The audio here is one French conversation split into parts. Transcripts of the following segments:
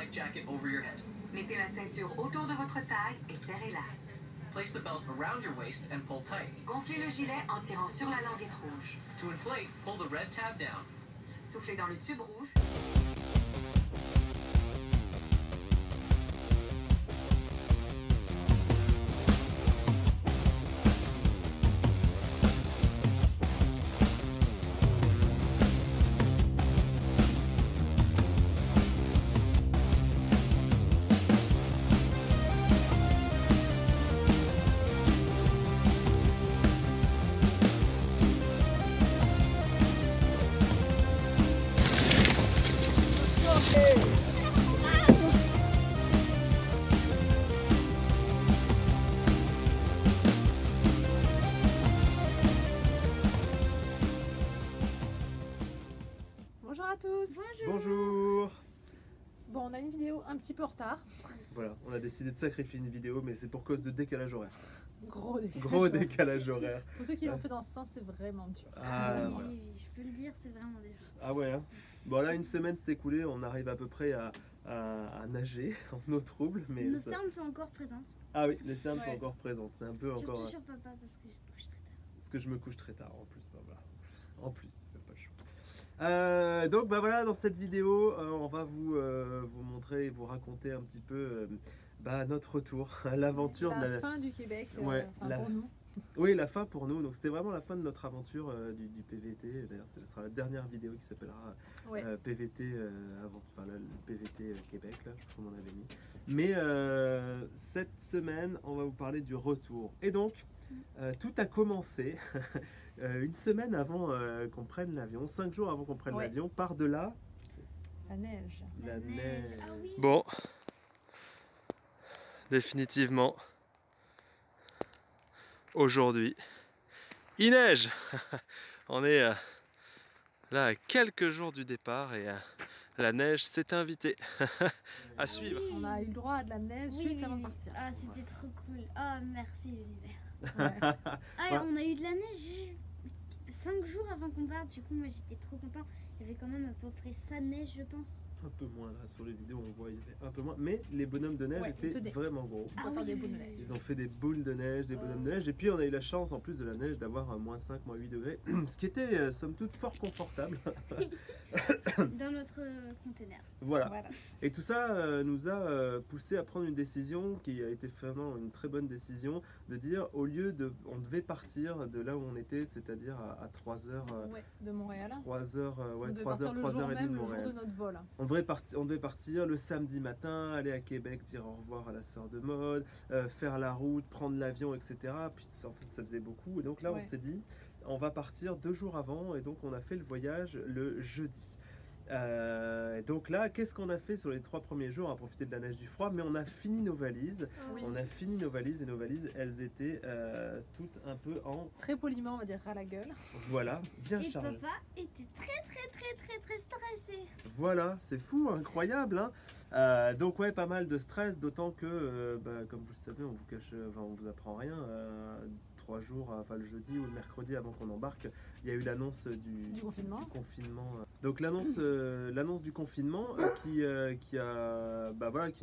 life jacket over your head. Mettez la ceinture autour de votre taille et serrez-la. Place the belt around your waist and pull tight. Gonflez le gilet en tirant sur la languette rouge. To inflate, pull the red tab down. Soufflez dans le tube rouge. Bonjour à tous. Bonjour. Bon, on a une vidéo un petit peu en retard. Voilà, on a décidé de sacrifier une vidéo, mais c'est pour cause de décalage horaire. Gros décalage. Gros décalage horaire. Pour ceux qui l'ont fait dans ce sens, c'est vraiment dur. Ah, Oui, voilà. oui, je peux le dire, c'est vraiment dur. Ah ouais, hein. Bon là, une semaine s'est écoulée, on arrive à peu près à nager en eau trouble. Mais Nos ça- cernes sont encore présentes. Ah oui, les cernes sont Ouais. encore présentes. C'est un peu encore... Surtout sur papa parce que je couche très tard. Parce que je me couche très tard en plus. Bah, voilà. En plus, pas le choix. Donc bah voilà, dans cette vidéo, on va vous montrer et vous raconter un petit peu notre retour à l'aventure de La fin du Québec, Ouais, la- pour nous. Oui, la fin pour nous. Donc c'était vraiment la fin de notre aventure du PVT. D'ailleurs, ce sera la dernière vidéo qui s'appellera Ouais. PVT enfin le PVT Québec, là, comme on avait mis. Mais cette semaine, on va vous parler du retour. Et donc, tout a commencé une semaine avant qu'on prenne l'avion, 5 jours avant qu'on prenne Ouais. l'avion, par-delà La neige. la neige. Ah oui. Bon, définitivement, aujourd'hui, il neige. On est là à quelques jours du départ et la neige s'est invitée à suivre. On a eu le droit à de la neige Oui, juste oui, avant de oui. partir. Ah, c'était trop cool. Ah, merci l'univers. Ouais. Ah, Ouais. on a eu de la neige 5 jours avant qu'on parte. Du coup, moi j'étais trop content. Il y avait quand même à peu près ça de neige, je pense. Un peu moins là sur les vidéos, on voit il y avait un peu moins, mais les bonhommes de neige Ouais, étaient des- vraiment gros. On va faire des boules de neige. Ils ont fait des boules de neige, des bonhommes de neige, et puis on a eu la chance en plus de la neige d'avoir un moins 5, moins 8 degrés, ce qui était somme toute fort confortable. Dans notre conteneur. Voilà. Voilà. Et tout ça nous a poussé à prendre une décision qui a été vraiment une très bonne décision, de dire au lieu de, on devait partir de là où on était, c'est-à-dire à 3 heures, Ouais, de Montréal. 3 heures, ouais, On devait 3 partir heures, le 3 jour heures et demie même, de le jour Montréal. de notre vol. On devait partir le samedi matin, aller à Québec, dire au revoir à la sœur de mode, faire la route, prendre l'avion, etc. Puis en fait, ça faisait beaucoup. Et donc là, Ouais. on s'est dit, on va partir 2 jours avant. Et donc, on a fait le voyage le jeudi. Donc là, qu'est-ce qu'on a fait sur les 3 premiers jours? On a profité de la neige, du froid, mais on a fini nos valises. Oui. On a fini nos valises et nos valises, elles étaient toutes un peu en, Très poliment, on va dire ras la gueule. voilà, bien Et chargées. papa était très stressé. Voilà, c'est fou, incroyable, hein. Donc ouais, pas mal de stress, d'autant que, comme vous le savez, on vous cache, enfin, on vous apprend rien. 3 jours, enfin le jeudi ou le mercredi avant qu'on embarque, il y a eu l'annonce du confinement. confinement. Donc l'annonce du confinement qui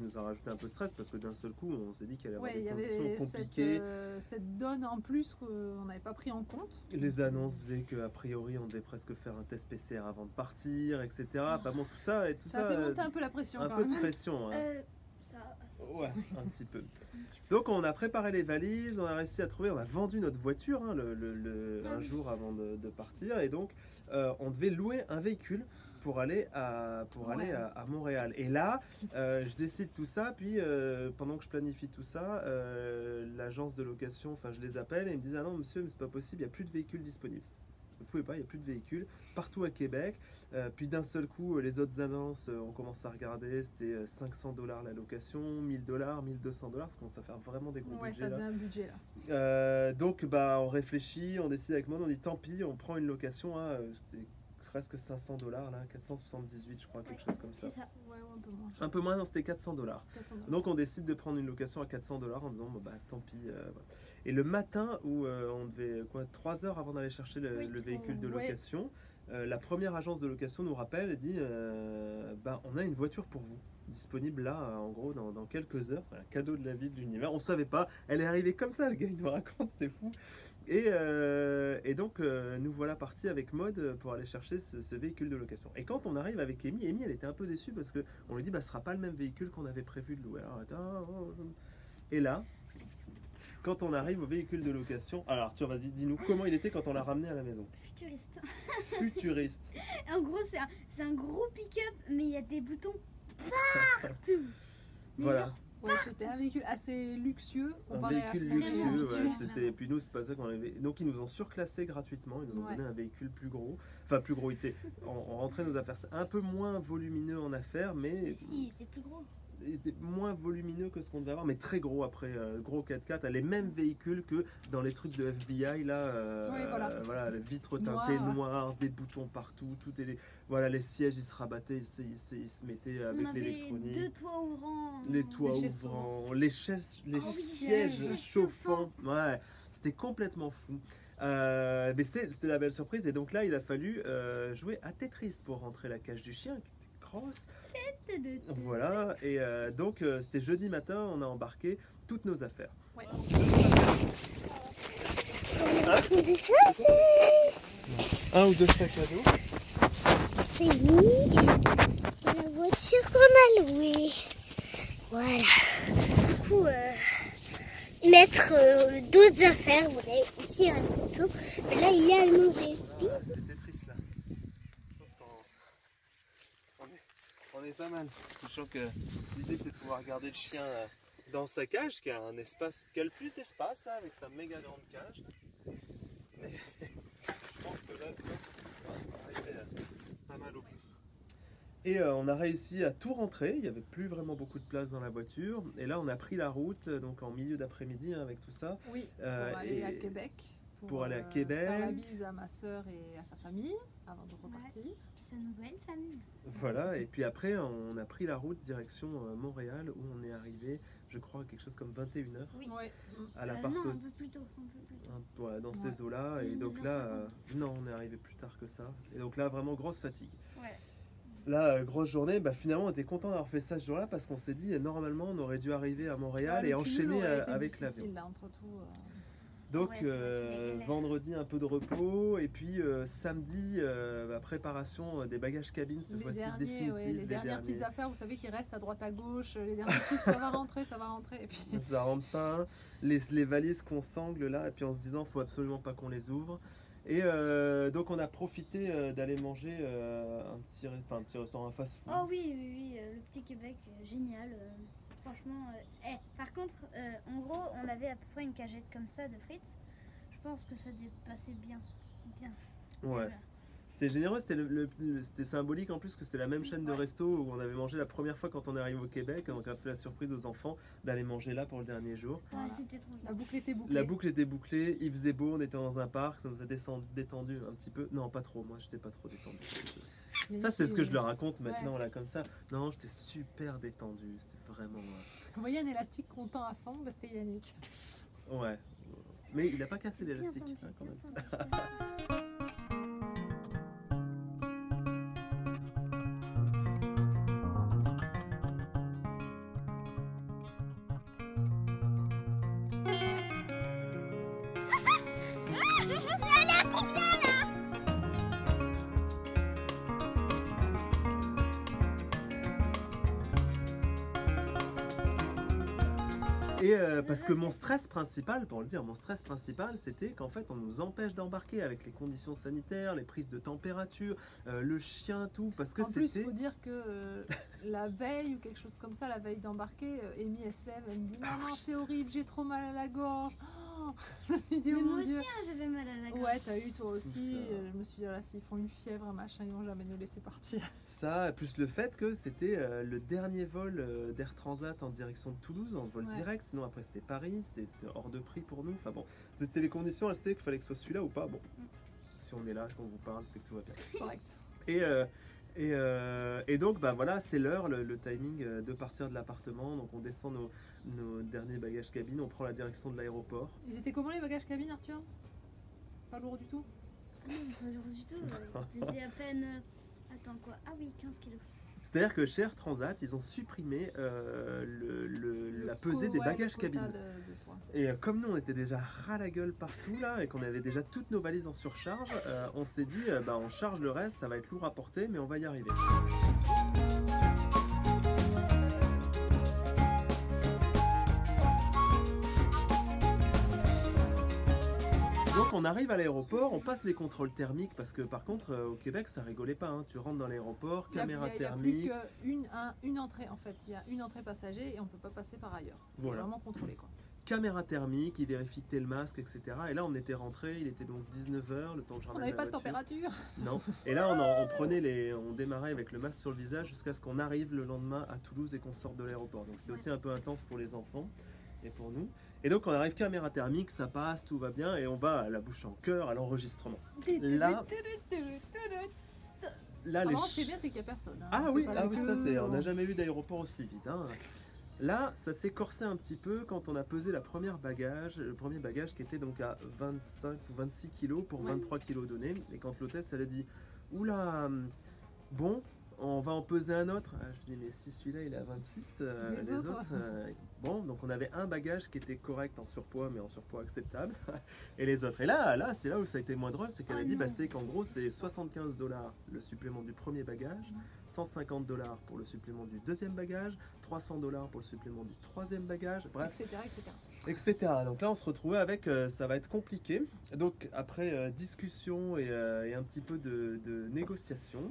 nous a rajouté un peu de stress parce que d'un seul coup, on s'est dit qu'il allait y avoir Ouais, il y des avait conditions compliquées. cette donne en plus qu'on n'avait pas pris en compte. Les annonces faisaient qu'a priori, on devait presque faire un test PCR avant de partir, etc. Bah bon, tout ça et tout Ça a fait monter un peu la pression un quand peu de même. pression. Hein. Ça, Ouais, un petit peu. Donc on a préparé les valises, on a réussi à trouver, on a vendu notre voiture hein, un jour avant de partir et donc on devait louer un véhicule pour aller à Montréal. Et là, je décide tout ça, puis pendant que je planifie tout ça, l'agence de location, enfin je les appelle et ils me disent ah non monsieur, mais c'est pas possible, il n'y a plus de véhicules disponibles. Vous pouvez pas, il n'y a plus de véhicules partout à Québec. Puis d'un seul coup, les autres annonces, on commence à regarder, c'était $500 la location, $1000, $1200, ça commence à faire vraiment des gros Ouais, budgets ça là. faisait un budget là. Donc on réfléchit, on décide avec moi, on dit tant pis, on prend une location, hein, c'était presque $500 là, 478 je crois, quelque chose comme ça. c'est ça. Ouais, un peu moins. Un peu moins, non, c'était $400. 400 $. Donc on décide de prendre une location à $400 en disant bon, bah tant pis. Voilà. Et le matin où on devait 3 heures avant d'aller chercher Oui, le véhicule de ouais. location, la première agence de location nous rappelle et dit on a une voiture pour vous. disponible là, en gros, dans quelques heures. C'est un cadeau de la vie de l'univers. On savait pas. Elle est arrivée comme ça, le gars, il nous raconte, c'était fou. Et donc, nous voilà partis avec Maud pour aller chercher ce véhicule de location. Et quand on arrive avec Amy, elle était un peu déçue parce qu'on lui dit, bah, ce sera pas le même véhicule qu'on avait prévu de louer. Alors, et là, quand on arrive au véhicule de location, alors Arthur, vas-y, dis-nous comment il était quand on l'a ramené à la maison. Futuriste. Futuriste. En gros, c'est un gros pick-up, mais il y a des boutons partout. Mais Voilà. genre, Ouais, c'était un véhicule assez luxueux. Un comparé à ce véhicule qu'on avait luxueux, habitué. ouais, c'était. Et puis nous, c'est pas ça qu'on avait. Donc ils nous ont surclassé gratuitement. Ils nous ont Ouais. donné un véhicule plus gros. Enfin, plus gros. Il était. On rentrait nos affaires. C'était un peu moins volumineux en affaires, mais si, c'est plus gros. il était moins volumineux que ce qu'on devait avoir, mais très gros après. Gros 4x4. Les mêmes véhicules que dans les trucs de FBI là. Oui, voilà. Les vitres teintées Noir. noires, des boutons partout. Tout est. Voilà, les sièges ils se rabattaient, ils se mettaient On avec avait l'électronique. 2 toits ouvrants. Les toits Les chaises ouvrants, les oui, sièges sièges chauffants. Ouais, c'était complètement fou. Mais c'était la belle surprise. Et donc là, il a fallu jouer à Tetris pour rentrer la cage du chien qui était grosse. Voilà. Et donc, c'était jeudi matin, on a embarqué toutes nos affaires. Ouais. Un ou deux sacs à dos. C'est mis la voiture qu'on a louée. Voilà. Du coup, mettre d'autres affaires. Voilà, ici un dessous. Mais là, il est à mauvais. C'est Tetris là. Je pense qu'on est pas mal. Sachant que l'idée c'est de pouvoir garder le chien dans sa cage, qui a un espace, qui a le plus d'espace là, avec sa méga grande cage. Mais je pense que là, on va arriver pas mal au bout. Et on a réussi à tout rentrer, il n'y avait plus vraiment beaucoup de place dans la voiture. Et là on a pris la route, donc en milieu d'après-midi avec tout ça. Oui, pour aller à Québec. Pour aller à Québec. Faire la bise à ma soeur et à sa famille avant de repartir. Sa nouvelle famille. Voilà, et puis après on a pris la route direction Montréal où on est arrivé, je crois, à quelque chose comme 21h Oui. Ouais. à l'appart. Non, un peu plus tôt. Voilà, dans Ouais. ces eaux-là. Et donc 19h50. là, non, on est arrivé plus tard que ça. Et donc là, vraiment grosse fatigue. Ouais. Là, grosse journée, bah, finalement on était content d'avoir fait ça ce jour-là parce qu'on s'est dit normalement on aurait dû arriver à Montréal Ouais, et le cumul enchaîner aurait été avec difficile, l'avion. là, entre tout. Donc Ouais, ça va être une galère. vendredi un peu de repos et puis samedi préparation des bagages cabine cette Les fois-ci derniers, définitive. ouais, les dernières petites affaires, vous savez, qui restent à droite à gauche, les derniers trucs, ça va rentrer, ça va rentrer. Et puis... Ça rentre pas, hein. Les valises qu'on sangle là, et puis en se disant faut absolument pas qu'on les ouvre. Et donc on a profité d'aller manger un petit restaurant à fast-food. Oh oui, le petit Québec, génial. Franchement, par contre, en gros, on avait à peu près une cagette comme ça de frites. Je pense que ça dépassait bien. Ouais. C'était généreux, c'était symbolique en plus que c'était la même chaîne de Ouais. resto où on avait mangé la première fois quand on est arrivé au Québec. Donc on a fait la surprise aux enfants d'aller manger là pour le dernier jour. Ouais, Voilà. c'était trop bien. La boucle était bouclée. La boucle était bouclée, il faisait beau, on était dans un parc, ça nous a détendu un petit peu. Non, pas trop, moi j'étais pas trop détendu. Mais Ça c'est ici, ce que je leur raconte maintenant Ouais. là comme ça. Non, j'étais super détendu, c'était vraiment... Vous voyez un élastique qu'on tend à fond, bah, c'était Yannick. Ouais. Mais il a pas cassé Bien l'élastique tendu, hein, quand bien même. tendu, bien tendu. Et parce que mon stress principal, pour le dire, mon stress principal, c'était qu'en fait, on nous empêche d'embarquer avec les conditions sanitaires, les prises de température, le chien, tout, parce que En plus, il c'était... faut dire que la veille ou quelque chose comme ça, la veille d'embarquer, Amy elle se lève, elle me dit non, c'est horrible, j'ai trop mal à la gorge. Oh, je me suis dit, Mais oh moi mon aussi, Dieu. hein, j'avais mal à la gorge. Ouais, t'as eu toi aussi. Ça. Je me suis dit, là, s'ils font une fièvre, un machin, ils vont jamais nous laisser partir. Ça, plus le fait que c'était le dernier vol d'Air Transat en direction de Toulouse, en vol Ouais. direct, sinon après c'était Paris, c'est hors de prix pour nous. Enfin bon, c'était les conditions, elles c'était qu'il fallait que ce soit celui-là ou pas. Bon, si on est là, qu'on vous parle, c'est que tout va bien. Correct. Et donc, bah voilà, c'est l'heure, le timing de partir de l'appartement. Donc on descend nos derniers bagages cabine, on prend la direction de l'aéroport. Ils étaient comment les bagages cabine, Arthur? Pas lourd du tout? Ah non, pas lourd du tout. Je faisais à peine. Attends quoi? Ah oui, 15 kilos. C'est-à-dire que chez Air Transat, ils ont supprimé la pesée des bagages cabine. de poids. Et comme nous, on était déjà ras la gueule partout là, et qu'on avait déjà toutes nos valises en surcharge, on s'est dit, on charge le reste, ça va être lourd à porter, mais on va y arriver. Donc on arrive à l'aéroport, on passe les contrôles thermiques parce que par contre au Québec ça rigolait pas, hein. Tu rentres dans l'aéroport, caméra thermique. Il n'y a plus qu'une entrée en fait, il y a une entrée passager et on ne peut pas passer par ailleurs. C'est Voilà. vraiment contrôlé quoi. Caméra thermique, il vérifie que t'es le masque, etc. Et là on était rentré, il était donc 19h, le temps que je On ramène n'avait la pas de voiture. température. Non. Et là on démarrait avec le masque sur le visage jusqu'à ce qu'on arrive le lendemain à Toulouse et qu'on sorte de l'aéroport. Donc c'était aussi un peu intense pour les enfants et pour nous. Et donc on arrive caméra thermique, ça passe, tout va bien et on va à la bouche en cœur à l'enregistrement. Là, les Alors ce qui est bien c'est qu'il n'y a personne. Hein. Ah On oui, fait pas la ça queue, c'est, on n'a on- jamais eu d'aéroport aussi vite. Hein. Là, ça s'est corsé un petit peu quand on a pesé le premier bagage qui était donc à 25 ou 26 kilos pour Ouais. 23 kilos donnés. Et quand l'hôtesse elle a dit, oula, bon, on va en peser un autre. Ah, je dis mais si celui-là il est à 26, Les autres. bon, donc on avait un bagage qui était correct en surpoids, mais en surpoids acceptable, et les autres. Et là, c'est là où ça a été moins drôle, c'est qu'elle a dit, bah, c'est qu'en gros c'est 75 $ le supplément du premier bagage, 150 $ pour le supplément du deuxième bagage, 300 $ pour le supplément du troisième bagage, bref, etc. etc. Donc là on se retrouvait avec, ça va être compliqué. Donc après discussion et un petit peu de négociation,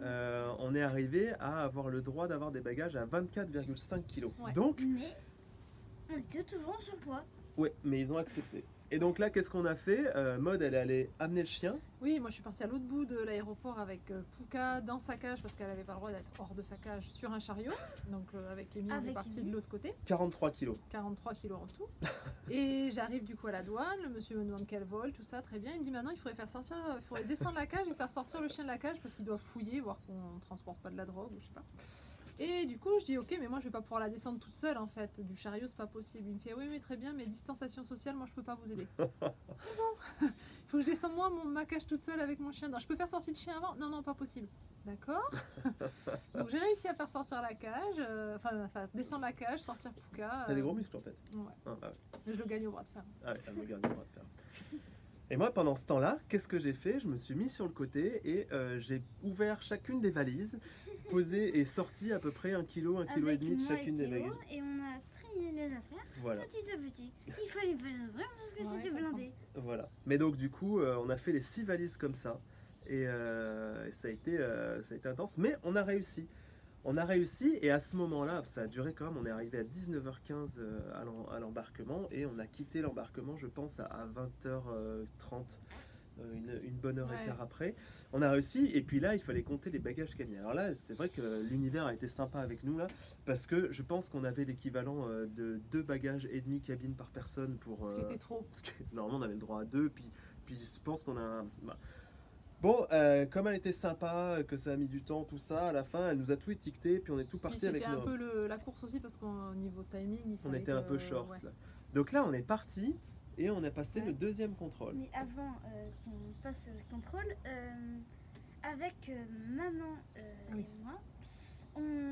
on est arrivé à avoir le droit d'avoir des bagages à 24,5 kg. Ouais. Donc, Mais on était toujours en surpoids. ouais, mais ils ont accepté. Et donc là, qu'est-ce qu'on a fait? Maud, elle est allée amener le chien. Oui, moi je suis partie à l'autre bout de l'aéroport avec Pouka dans sa cage parce qu'elle n'avait pas le droit d'être hors de sa cage sur un chariot. Donc avec Amy, on est Avec parti Amy. de l'autre côté, 43 kilos. 43 kilos en tout. Et j'arrive du coup à la douane, le monsieur me demande quel vol, tout ça, très bien. Il me dit maintenant il faudrait descendre la cage et faire sortir le chien de la cage parce qu'il doit fouiller, voir qu'on ne transporte pas de la drogue ou je sais pas. Et du coup, je dis ok, mais moi je vais pas pouvoir la descendre toute seule en fait. Du chariot, c'est pas possible. Il me fait oui, mais très bien, mais distanciation sociale, moi je peux pas vous aider. Ah bon, il faut que je descende moi ma cage toute seule avec mon chien. Non, je peux faire sortir le chien avant? Non, non, pas possible. D'accord. Donc j'ai réussi à faire sortir la cage, enfin descendre la cage, sortir Pouka. T'as des gros muscles en fait. Ouais. Ah, ouais. Mais je le gagne au bras de fer. Ah ouais, elle me garde le bras de fer. Et moi, pendant ce temps-là, qu'est-ce que j'ai fait? Je me suis mis sur le côté et j'ai ouvert chacune des valises, posé et sorti à peu près 1 kg, 1,5 kg de moi chacune et des Théo, valises. et on a trié les affaires Voilà, petit à petit. Il fallait pas les ouvrir parce que Ouais, c'était je comprends. blindé. voilà. Mais donc du coup, on a fait les 6 valises comme ça et ça a été intense, mais on a réussi. On a réussi et à ce moment-là, ça a duré quand même, on est arrivé à 19h15 à l'embarquement et on a quitté l'embarquement, je pense, à 20h30. Une bonne heure et Ouais. quart après, on a réussi et puis là il fallait compter les bagages cabine. Alors là c'est vrai que l'univers a été sympa avec nous là parce que je pense qu'on avait l'équivalent de 2 bagages et demi cabine par personne pour Ce qui était trop. parce que normalement on avait le droit à 2 puis je pense qu'on a bah. Bon, comme elle était sympa, que ça a mis du temps, tout ça, à la fin, elle nous a tout étiqueté, puis on est tout Puis parti avec c'était un nos... peu la course aussi parce qu'au niveau timing, il On fallait était un que- peu short, ouais. là. Donc là, on est parti, et on a passé Ouais. le deuxième contrôle. Mais avant qu'on passe le contrôle, avec maman Oui. et moi,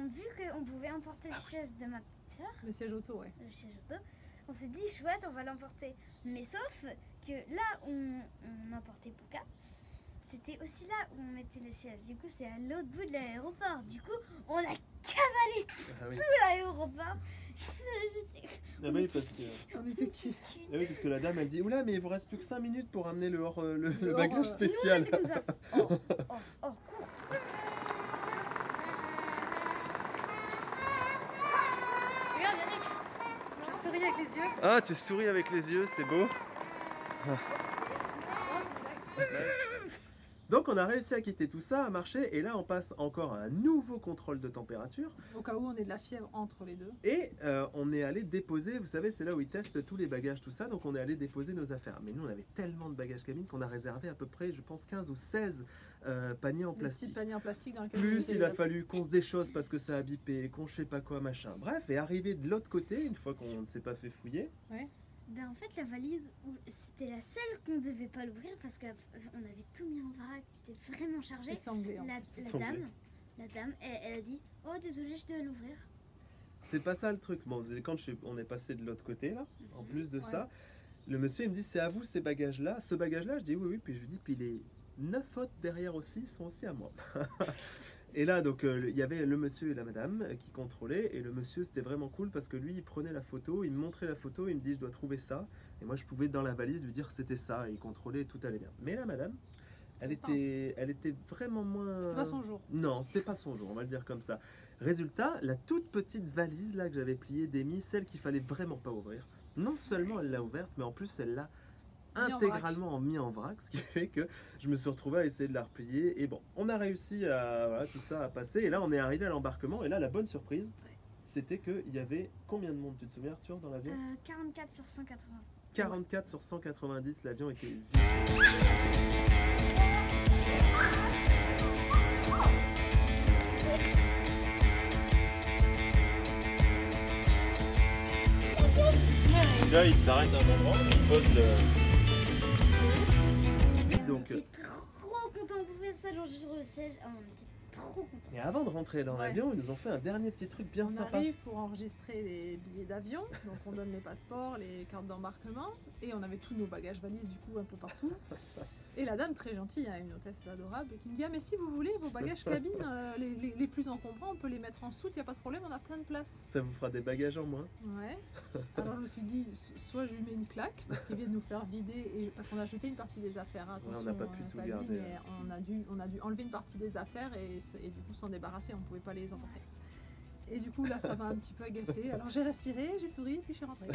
vu qu'on pouvait emporter le siège de ma petite soeur, Le siège auto, ouais. le siège auto, on s'est dit chouette, on va l'emporter. Mais sauf que là où on emportait Pouka, c'était aussi là où on mettait le siège. Du coup, c'est à l'autre bout de l'aéroport. Du coup, on a cavalé Ah oui. tout l'aéroport. Ah oui, parce que... On était cul. Ah oui, parce que la dame, elle dit, oula, mais il vous reste plus que 5 minutes pour amener le hors, bagage spécial. C'est comme ça. Oh, oh, oh, cours. Regarde Yannick, je souris avec les yeux. Ah, tu souris avec les yeux, c'est beau. Donc on a réussi à quitter tout ça, à marcher, et là on passe encore à un nouveau contrôle de température. Au cas où on est de la fièvre entre les deux. Et on est allé déposer, vous savez, c'est là où ils testent tous les bagages, tout ça, donc on est allé déposer nos affaires. Mais nous on avait tellement de bagages cabine qu'on a réservé à peu près, je pense, 15 ou 16 paniers en Des petits plastique. paniers en plastique dans lesquels on Plus mettait il a les- fallu qu'on se déchausse parce que ça a bipé, qu'on je sais pas quoi, machin. Bref, et arrivé de l'autre côté, une fois qu'on ne s'est pas fait fouiller, Ben en fait la valise, c'était la seule qu'on ne devait pas l'ouvrir parce qu'on avait tout mis en vrac, c'était vraiment chargé. C'est sanglé en La, plus. la Sanglé. dame la dame, elle a dit « Oh, désolé, je dois l'ouvrir. C'est pas ça le truc. Bon, quand on est passé de l'autre côté là, en plus de ça, le monsieur il me dit c'est à vous ces bagages-là. Ce bagage-là, je dis oui, oui. Puis je lui dis, puis les 9 autres derrière aussi sont aussi à moi. Et là, donc, il y avait le monsieur et la madame qui contrôlaient. Et le monsieur, c'était vraiment cool parce que lui, il prenait la photo, il me montrait la photo, il me dit je dois trouver ça. Et moi, je pouvais dans la valise lui dire c'était ça. Et il contrôlait et tout allait bien. Mais la madame, elle était vraiment moins... C'était pas son jour. Non, c'était pas son jour, on va le dire comme ça. Résultat, la toute petite valise là que j'avais pliée d'Amy, celle qu'il fallait vraiment pas ouvrir, non seulement elle l'a ouverte, mais en plus elle l'a intégralement mis en vrac, ce qui fait que je me suis retrouvé à essayer de la replier. Et bon, on a réussi à voilà, tout ça à passer. Et là, on est arrivé à l'embarquement. Et là, la bonne surprise, c'était qu'il y avait combien de monde, tu te souviens Arthur, dans l'avion 44 sur 180. 44 sur 190, l'avion était vide. Là, il s'arrête à un endroit, il pose le... Donc, On était trop contents, on pouvait s'allonger sur le siège. Ah, on était trop contents. et avant de rentrer dans l'avion, ils nous ont fait un dernier petit truc bien On sympa. arrive pour enregistrer les billets d'avion, donc on donne les passeports, les cartes d'embarquement, et on avait tous nos bagages valises du coup un peu partout. Et la dame très gentille, hein, une hôtesse adorable, qui me dit ah mais si vous voulez vos bagages cabine, les plus encombrants, on peut les mettre en soute, il n'y a pas de problème, on a plein de place. Ça vous fera des bagages en moins. Ouais. Alors je me suis dit soit je lui mets une claque parce qu'il vient de nous faire vider et parce qu'on a jeté une partie des affaires. Hein, Ouais, on n'a pas pu tout dit, garder. mais on a dû enlever une partie des affaires et du coup s'en débarrasser, on ne pouvait pas les emporter. Et du coup là ça m'a un petit peu agacé. Alors j'ai respiré, j'ai souri puis je suis rentrée.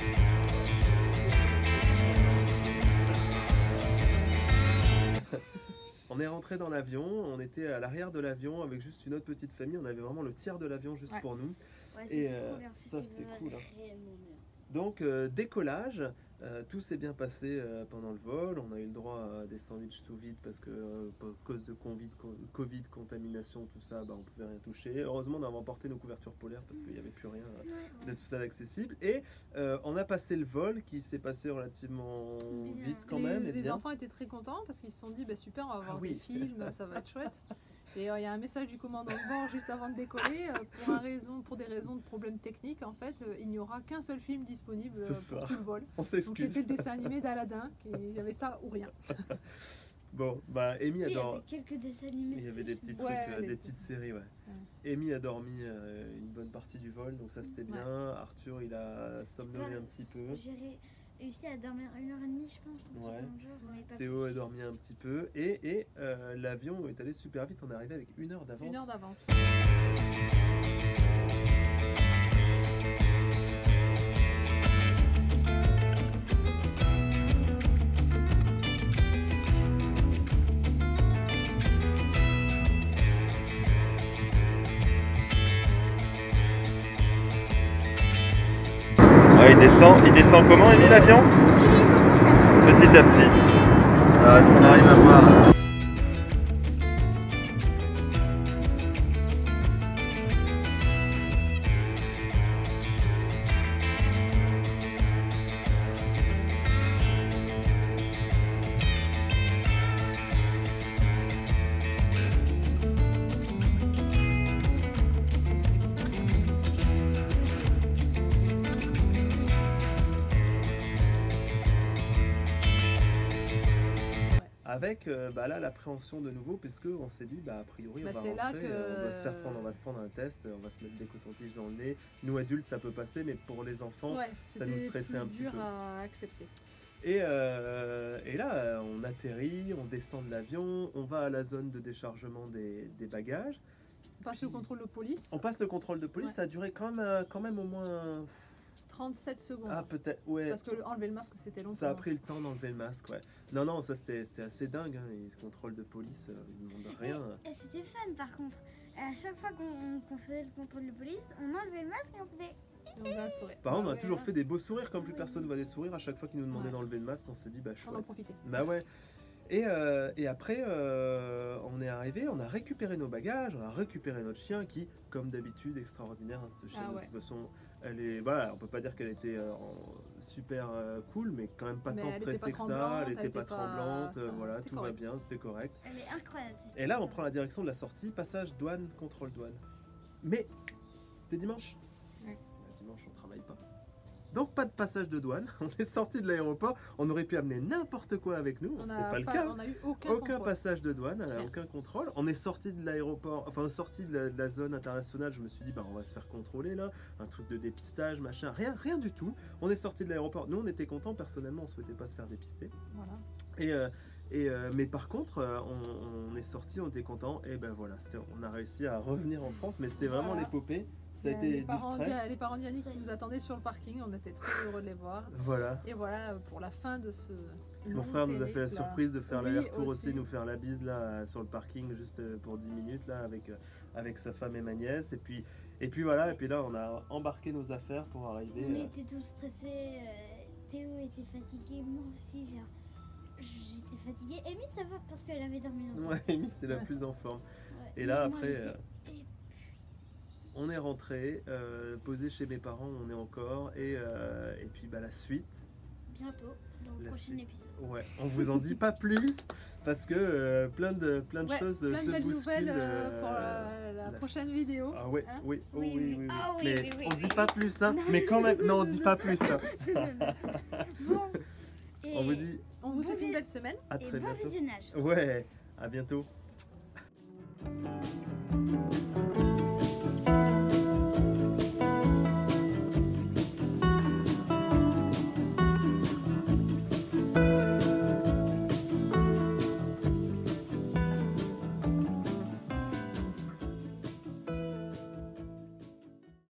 On est rentré dans l'avion, on était à l'arrière de l'avion avec juste une autre petite famille, on avait vraiment le tiers de l'avion juste pour nous. Ouais, Et c'était trop bien. ça c'était cool. Hein. Vraiment bien. Donc décollage, tout s'est bien passé pendant le vol, on a eu le droit à des sandwichs tout vides parce que à cause de Covid, contamination, tout ça, bah, on pouvait rien toucher. Heureusement d'avoir emporté nos couvertures polaires parce qu'il n'y avait plus rien de tout ça d'accessible. Et on a passé le vol qui s'est passé relativement vite quand même. Et Les bien. enfants étaient très contents parce qu'ils se sont dit bah, super, on va voir oui. des films, ça va être chouette. Et il y a un message du commandant de bord juste avant de décoller. Pour des raisons de problèmes techniques, en fait, il n'y aura qu'un seul film disponible Ce pour soir. tout le vol. On Donc s'excuse. c'était le dessin animé d'Aladin, il y avait ça ou rien. Bon, bah Amy Si, il y adore. avait quelques dessins animés. Il y avait des petits trucs, Ouais, des les petites séries, ouais. Amy a dormi une bonne partie du vol, donc ça c'était bien. Arthur, il a somnolé un petit peu. J'ai réussi à dormir 1h30, je pense. Ouais. Dans le jour, mais pas Théo a dormi un petit peu et l'avion est allé super vite. On est arrivé avec 1 heure d'avance. 1 heure d'avance. Ouais, il descend comment, Amy, l'avion? Petit à petit. Alors, est-ce qu'on arrive à voir? Avec bah là l'appréhension de nouveau puisque on s'est dit bah a priori on Bah, va c'est là rentrer, que- on va se faire prendre, on va se prendre un test, on va se mettre des cotons-tiges dans le nez. Nous adultes ça peut passer mais pour les enfants Ouais, ça nous c'était stressait plus un petit dur peu. à accepter. Et là on atterrit, on descend de l'avion, on va à la zone de déchargement des bagages. On passe le contrôle de police, On passe le contrôle de police, Ouais. ça a duré quand même au moins 37 secondes. ah peut-être ouais. Parce que enlever le masque c'était longtemps. Ça a pris le temps d'enlever le masque, ouais. Non, ça c'était assez dingue, hein. Ce contrôle de police, ils ne demandent rien. Et c'était fun par contre. À chaque fois qu'on faisait le contrôle de police, on enlevait le masque et on faisait. Et on faisait un sourire. Par contre, on a Ouais, toujours ouais. fait des beaux sourires, comme plus personne voit des sourires. À chaque fois qu'ils nous demandaient Ouais. d'enlever le masque, on se dit bah On en chouette. profitait. Bah ouais. Et après, on est arrivé, on a récupéré nos bagages, on a récupéré notre chien qui, comme d'habitude, extraordinaire. Hein, cette chienne, Ah de ouais. toute façon, elle est, voilà, on peut pas dire qu'elle était super cool, mais quand même pas Mais tant elle était stressée pas que ça. tremblante, Elle elle était était pas pas- tremblante, ça, voilà, c'était tout correct. va bien, c'était correct. Elle est incroyable. cette Et là, on chienne. prend la direction de la sortie, passage douane, contrôle douane. Mais c'était dimanche. Ouais. Bah, dimanche, on travaille pas. Donc pas de passage de douane. On est sorti de l'aéroport. On aurait pu amener n'importe quoi avec nous. On C'était a pas le cas. On n'a eu aucun Aucun contrôle. passage de douane, Rien. aucun contrôle. On est sorti de l'aéroport, enfin sorti de la zone internationale. Je me suis dit, bah, on va se faire contrôler là, un truc de dépistage, machin, rien du tout. On est sorti de l'aéroport. Nous, on était contents. Personnellement, on souhaitait pas se faire dépister. Voilà. Mais par contre, on est sorti, on était contents. Et ben voilà, on a réussi à revenir en France. Mais c'était vraiment Voilà. l'épopée. Ça a Les été du parents stress. les parents d'Yannick qui nous attendaient sur le parking, on était très heureux de les voir. Voilà. Et voilà pour la fin de ce. Mon long frère nous a fait la périple. surprise de faire Oui, l'aller-retour aussi, aussi. nous faire la bise là sur le parking juste pour 10 minutes là avec sa femme et ma nièce. Et puis voilà, et puis là on a embarqué nos affaires pour arriver. On était tous stressés. Théo était fatigué, moi aussi. Genre, j'étais fatiguée. Amy, ça va parce qu'elle avait dormi longtemps. Ouais, Amy c'était la plus en forme. Ouais. Et là Moi, après, j'étais épuisée. on est rentré, posé chez mes parents, on est encore. Et puis bah la suite. Bientôt, dans le La prochain suite. épisode. Ouais, on vous en dit pas plus parce que plein de Ouais, choses plein de se belles bousculent. nouvelles pour la prochaine vidéo. Ah ouais, hein. oui, oh, Oui, oui, oui. oui, oui. Ah oui, Mais oui, oui, on oui, dit pas oui. plus, hein. Non. Mais quand même, non, on dit pas plus. Hein. Bon. Et, On vous dit On vous souhaite Bon une belle semaine. à et très bon bientôt. visionnage. Ouais, à bientôt.